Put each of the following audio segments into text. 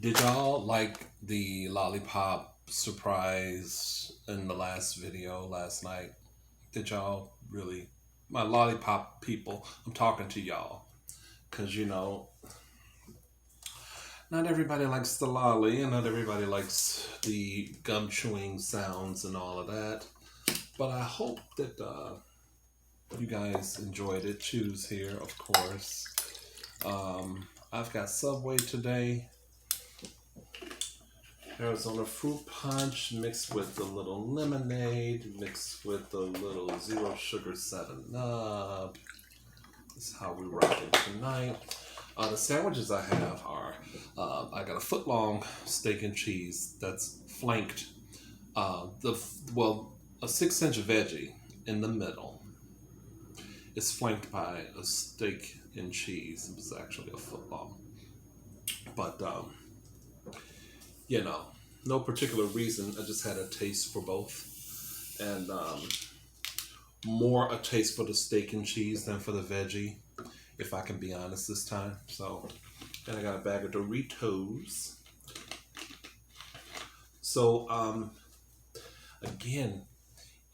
Did y'all like the lollipop surprise in the last video last night? Did y'all really? My lollipop people, I'm talking to y'all. Because, not everybody likes the lolly and not everybody likes the gum chewing sounds and all of that. But I hope that you guys enjoyed it. Choose here, of course. I've got Subway today. Arizona fruit punch mixed with a little lemonade, mixed with a little zero sugar 7 Up. This is how we rocking tonight. The sandwiches I have are I got a Footlong steak and cheese that's flanked. A 6-inch veggie in the middle. It's flanked by a steak and cheese. It's actually a Footlong, but no particular reason. I just had a taste for both, and more a taste for the steak and cheese than for the veggie, if I can be honest this time. So, and I got a bag of Doritos. So, again,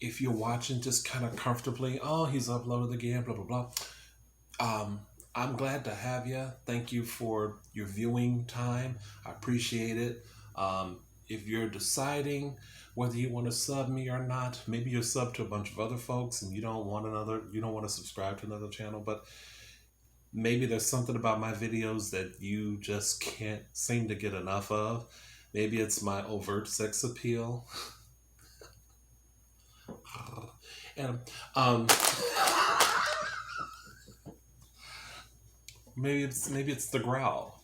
if you're watching just kind of comfortably, oh, he's uploaded again, blah, blah, blah. I'm glad to have you. Thank you for your viewing time. I appreciate it. If you're deciding whether you want to sub me or not, maybe you're sub to a bunch of other folks and you don't want to subscribe to another channel, but maybe there's something about my videos that you just can't seem to get enough of. Maybe it's my overt sex appeal. And maybe it's the growl,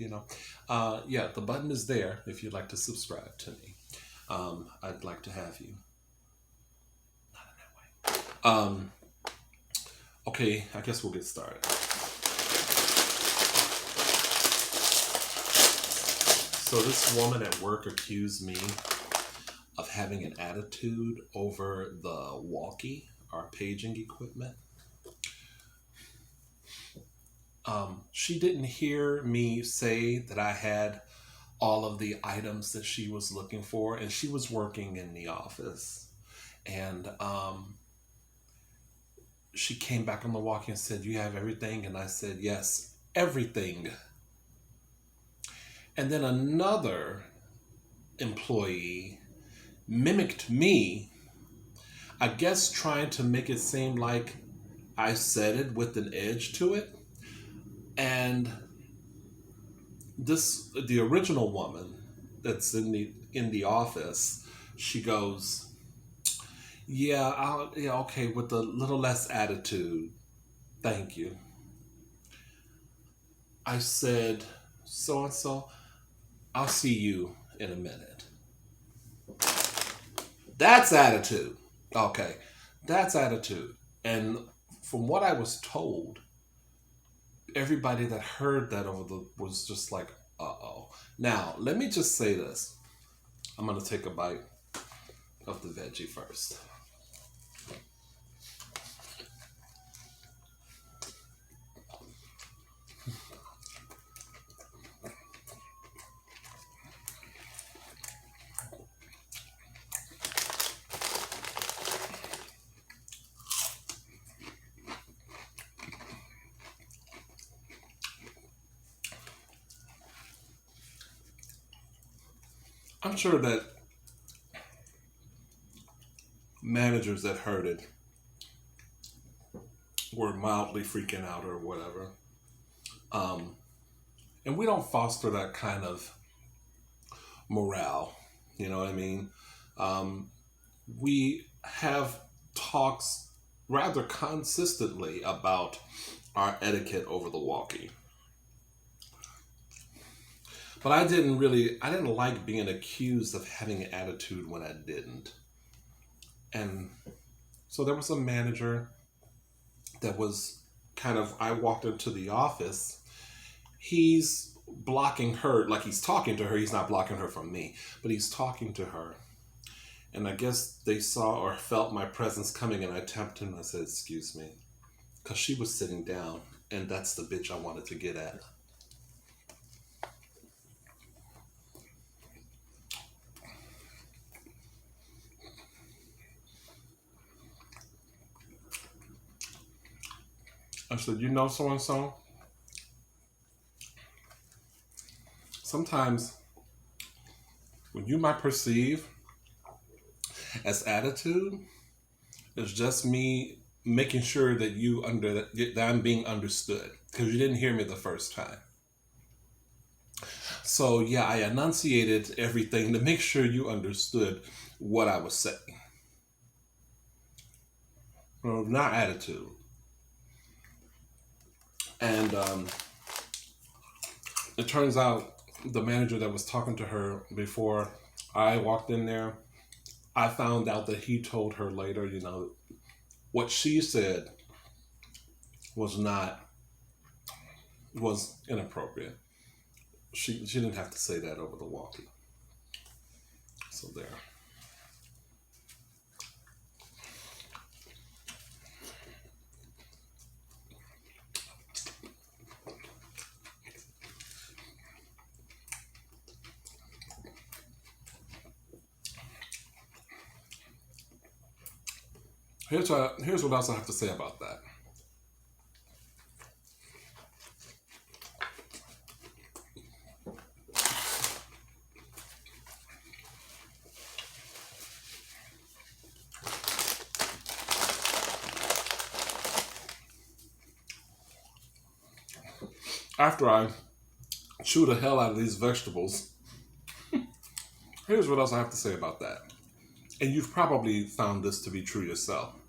yeah, the button is there if you'd like to subscribe to me. I'd like to have you. Not in that way. Okay, I guess we'll get started. So this woman at work accused me of having an attitude over the walkie, our paging equipment. She didn't hear me say that I had all of the items that she was looking for, and she was working in the office. And she came back on the walkie and said, "You have everything?" And I said, "Yes, everything." And then another employee mimicked me, I guess trying to make it seem like I said it with an edge to it. And the original woman that's in the office, she goes, yeah, okay, with a little less attitude, thank you. I said, so and so, I'll see you in a minute. That's attitude. Okay, that's attitude. And from what I was told, everybody that heard that was just like, uh-oh. Now, let me just say this. I'm going to take a bite of the veggie first. I'm sure that managers that heard it were mildly freaking out or whatever. And we don't foster that kind of morale. You know what I mean? We have talks rather consistently about our etiquette over the walkie. But I didn't like being accused of having an attitude when I didn't. And so there was a manager that was I walked into the office. He's blocking her, like he's talking to her. He's not blocking her from me, but he's talking to her. And I guess they saw or felt my presence coming, and I tapped him and I said, "Excuse me," because she was sitting down, and that's the bitch I wanted to get at. I said, you know, so and so, sometimes what you might perceive as attitude is just me making sure that that I'm being understood because you didn't hear me the first time. So yeah, I enunciated everything to make sure you understood what I was saying. Well, not attitude. And it turns out the manager that was talking to her before I walked in there, I found out that he told her later, you know, what she said was not was inappropriate. She didn't have to say that over the walkie. So there. Here's what else I have to say about that. After I chew the hell out of these vegetables, here's what else I have to say about that. And you've probably found this to be true yourself.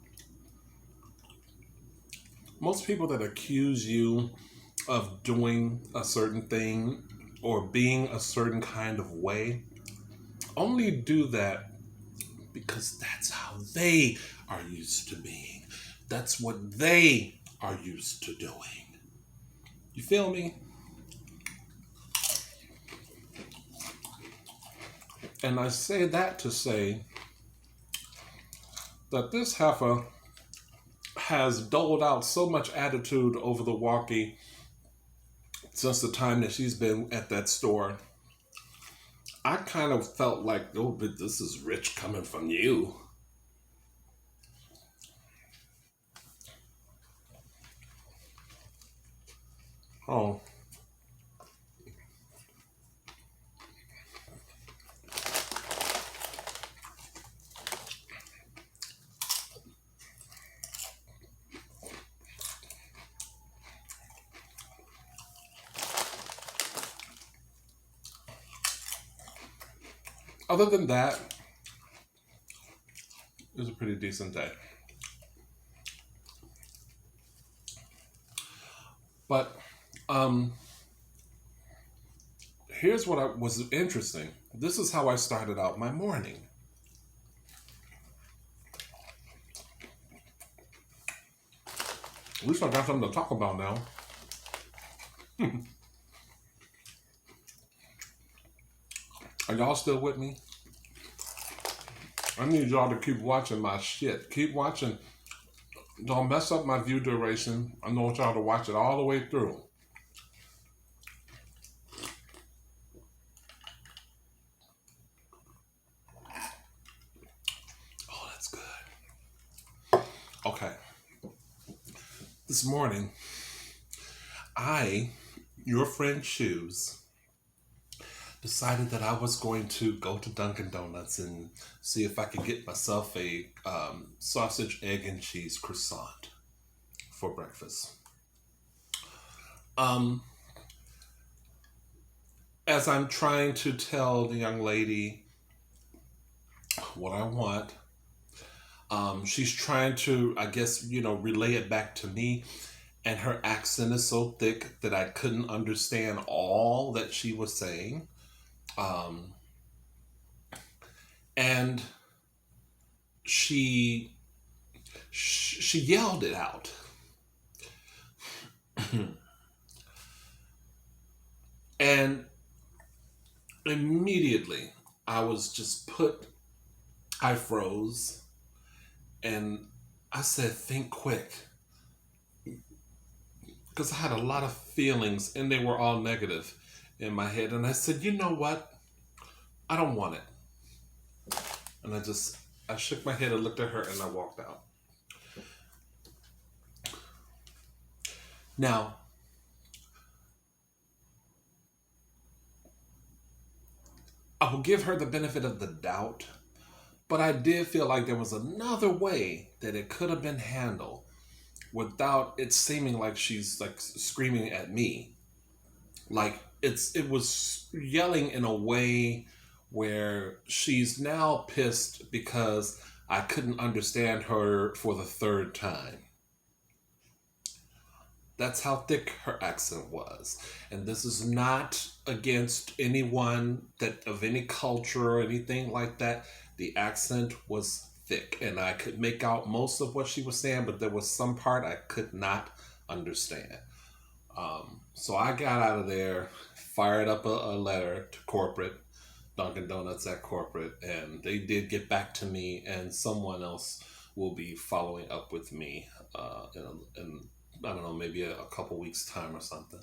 Most people that accuse you of doing a certain thing or being a certain kind of way only do that because that's how they are used to being. That's what they are used to doing. You feel me? And I say that to say that this heifer has doled out so much attitude over the walkie since the time that she's been at that store. I kind of felt like, oh, but this is rich coming from you. Oh. Other than that, it was a pretty decent day. But here's what was interesting. This is how I started out my morning. At least I got something to talk about now. Are y'all still with me? I need y'all to keep watching my shit. Keep watching. Don't mess up my view duration. I want y'all to watch it all the way through. Oh, that's good. Okay. This morning, your friend Shoes, decided that I was going to go to Dunkin' Donuts and see if I could get myself a sausage, egg, and cheese croissant for breakfast. As I'm trying to tell the young lady what I want, she's trying to, I guess, relay it back to me. And her accent is so thick that I couldn't understand all that she was saying. And she yelled it out. And immediately I froze and I said, think quick. Because I had a lot of feelings and they were all negative in my head. And I said, you know what? I don't want it. And I shook my head and looked at her and I walked out. Now, I will give her the benefit of the doubt, but I did feel like there was another way that it could have been handled without it seeming like she's like screaming at me. Like it was yelling in a way where she's now pissed because I couldn't understand her for the third time. That's how thick her accent was. And this is not against anyone that of any culture or anything like that. The accent was thick and I could make out most of what she was saying, but there was some part I could not understand. So I got out of there, fired up a letter to corporate, Dunkin' Donuts at corporate, and they did get back to me, and someone else will be following up with me in I don't know, maybe a couple weeks' time or something.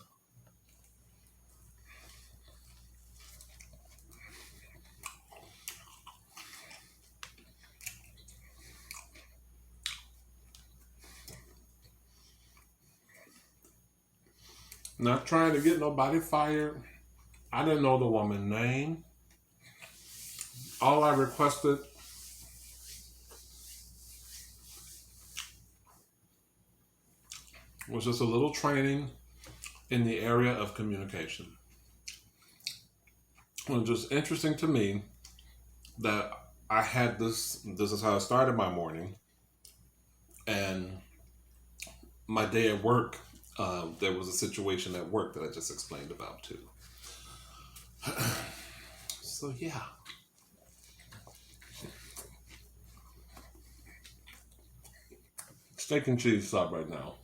Not trying to get nobody fired. I didn't know the woman's name. All I requested was just a little training in the area of communication. It was just interesting to me that I had this. This is how I started my morning, and my day at work. There was a situation at work that I just explained about too. So yeah, steak and cheese sub right now.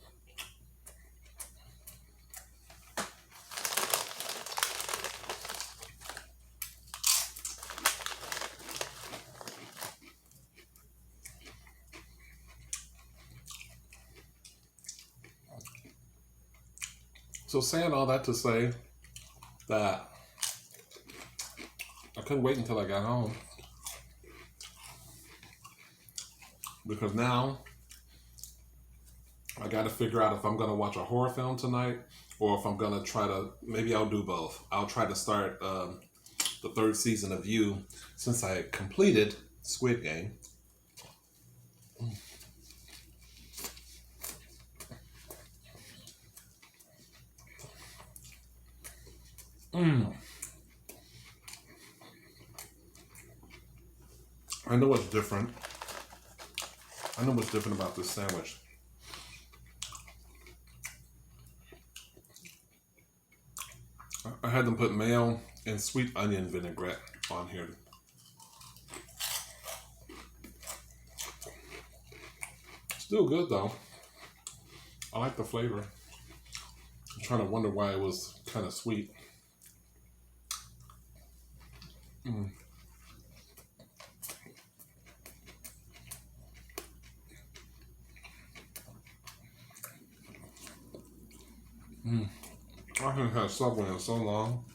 So saying all that to say that I couldn't wait until I got home because now I got to figure out if I'm going to watch a horror film tonight or if I'm going to try to, maybe I'll do both. I'll try to start the third season of You since I completed Squid Game. Mm. I know what's different. I know what's different about this sandwich. I had them put mayo and sweet onion vinaigrette on here. Still good though. I like the flavor. I'm trying to wonder why it was kind of sweet. Mm. Mm. I haven't had Subway in so long.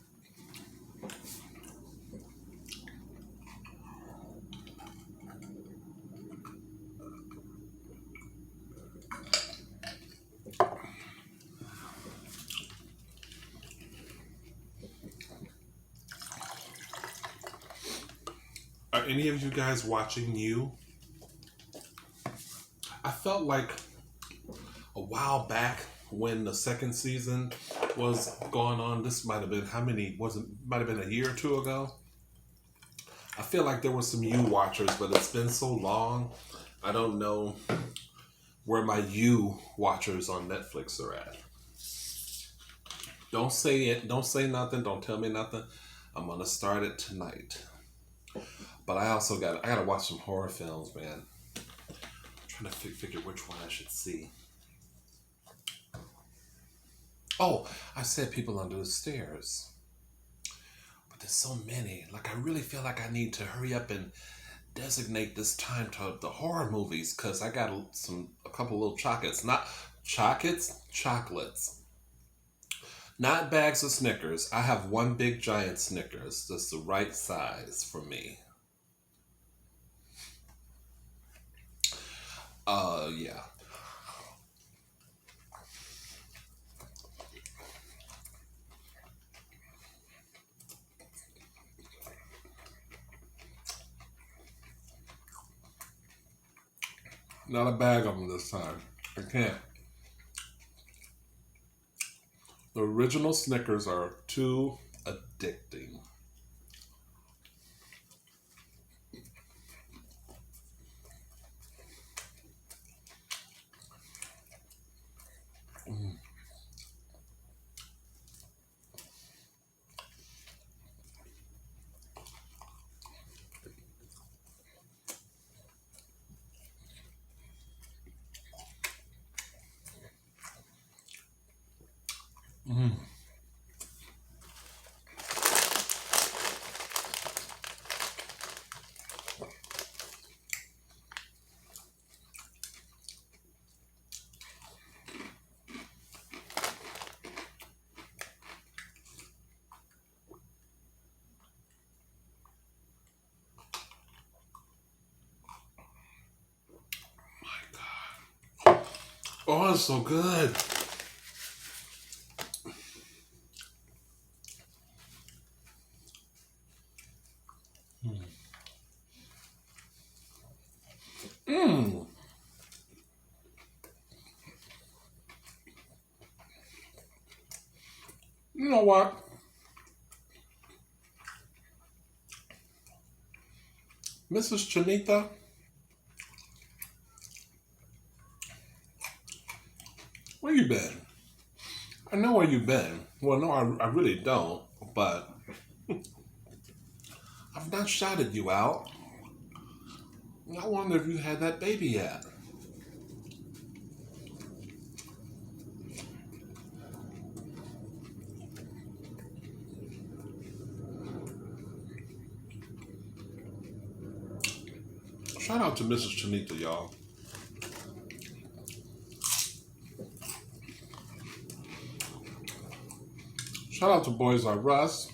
Are any of you guys watching You? I felt like a while back when the second season was going on. This might have been how many? Was it might have been a year or two ago? I feel like there were some You watchers, but it's been so long. I don't know where my You watchers on Netflix are at. Don't say it. Don't say nothing. Don't tell me nothing. I'm gonna start it tonight. But I gotta watch some horror films, man. I'm trying to figure which one I should see. Oh, I said People Under the Stairs. But there's so many. Like I really feel like I need to hurry up and designate this time to the horror movies because I got a couple little chocolates. Not chocolates. Not bags of Snickers. I have one big giant Snickers. That's the right size for me. Yeah. Not a bag of them this time. I can't. The original Snickers are too addicting. Mm. Mm. Oh, it's so good. Mm. You know what? Mrs. Chanita, where you been? I know where you've been. Well, no, I really don't, but I've not shouted you out. I wonder if you had that baby yet. Shout out to Mrs. Chanita, y'all. Shout out to Boys Like Russ.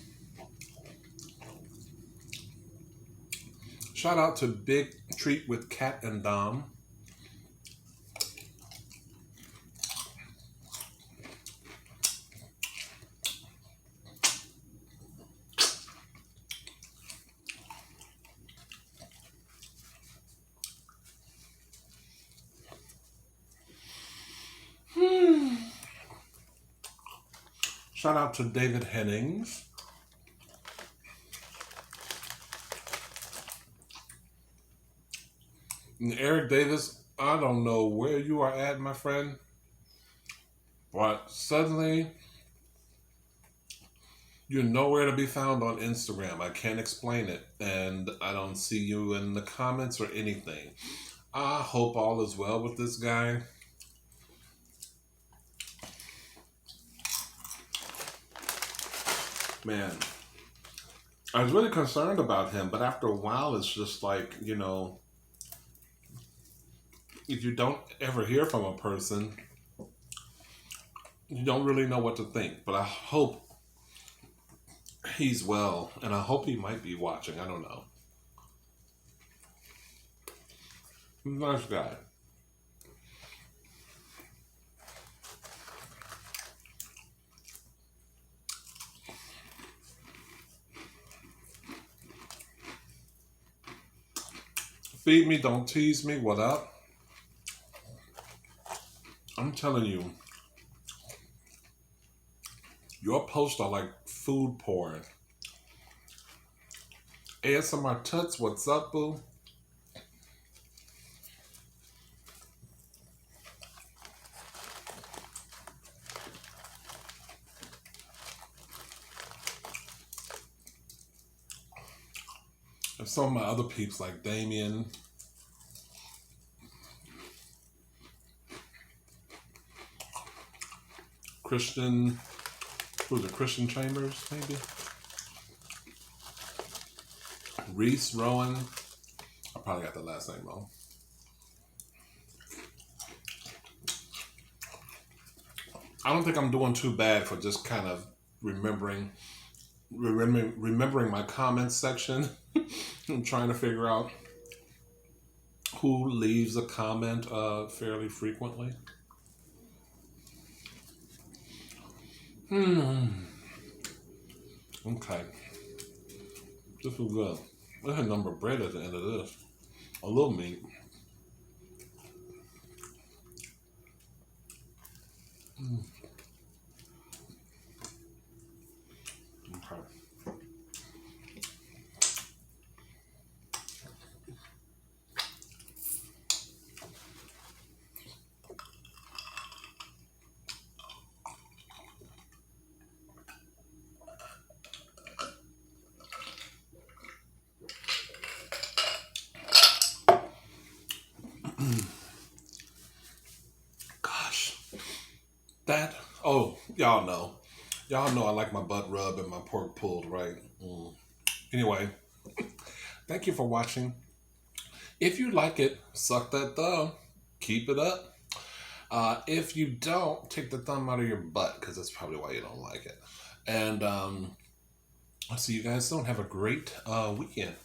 Shout out to Big Treat with Cat and Dom. Shout out to David Hennings. And Eric Davis, I don't know where you are at, my friend, but suddenly you're nowhere to be found on Instagram. I can't explain it, and I don't see you in the comments or anything. I hope all is well with this guy. Man, I was really concerned about him, but after a while, it's just like, if you don't ever hear from a person, you don't really know what to think. But I hope he's well, and I hope he might be watching. I don't know. He's a nice guy. Feed me, don't tease me. What up? I'm telling you, your posts are like food porn. ASMR Tuts, what's up, boo? And some of my other peeps like Damien, Christian, who's it, Christian Chambers, maybe? Reese Rowan. I probably got the last name wrong. I don't think I'm doing too bad for just kind of remembering my comments section. I'm trying to figure out who leaves a comment fairly frequently. Okay. This was good. I had a number of bread at the end of this. A little meat. Okay. Gosh, that. Oh, y'all know I like my butt rub and my pork pulled, right? Anyway, thank you for watching. If you like it, suck that thumb. Keep it up. If you don't, take the thumb out of your butt because that's probably why you don't like it. And I'll see you guys soon. Have a great weekend.